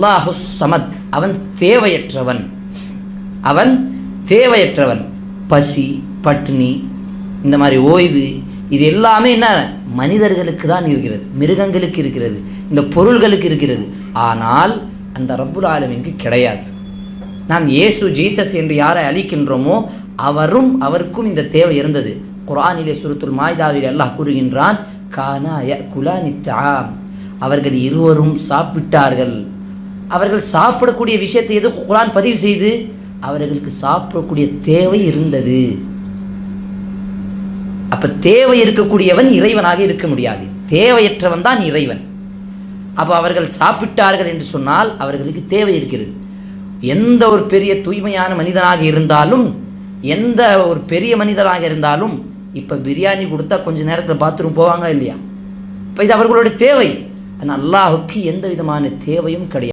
அல்லாஹு ஸமத், அவன் தேவையற்றவன். அவன் தேவையற்றவன். பசி, பட்டினி, இந்த மாதிரி ஓய்வு, இது எல்லாமே என்ன மனிதர்களுக்கு தான் இருக்கிறது, மிருகங்களுக்கு இருக்கிறது, இந்த பொருள்களுக்கு இருக்கிறது. ஆனால் அந்த ரப்புல் ஆலமீனுக்கு கிடையாது. நாம் ஜீசஸ் என்று யாரை அழிக்கின்றோமோ அவருக்கும் இந்த தேவை இருந்தது. குர்ஆனிலே சூரத்துல் மாயிதாவில் அல்லாஹ் கூறுகின்றான், கானா யகுலானி தஆம், அவர்கள் இருவரும் சாப்பிட்டார்கள். அவர்கள் சாப்பிடக்கூடிய விஷயத்தை எது குர்ஆன் பதிவு செய்து, அவர்களுக்கு சாப்பிடக்கூடிய தேவை இருந்தது. அப்போ தேவை இருக்கக்கூடியவன் இறைவனாக இருக்க முடியாது, தேவையற்றவன் தான் இறைவன். அப்போ அவர்கள் சாப்பிட்டார்கள் என்று சொன்னால் அவர்களுக்கு தேவை இருக்கிறது. எந்த ஒரு பெரிய தூய்மையான மனிதனாக இருந்தாலும், எந்த ஒரு பெரிய மனிதனாக இருந்தாலும், இப்போ பிரியாணி கொடுத்தா கொஞ்சம் நேரத்தில் பாத்ரூம் போவாங்க இல்லையா? இப்போ இது அவர்களுடைய தேவை. ஆனால் அல்லாஹுக்கு எந்த விதமான தேவையும் கிடையாது.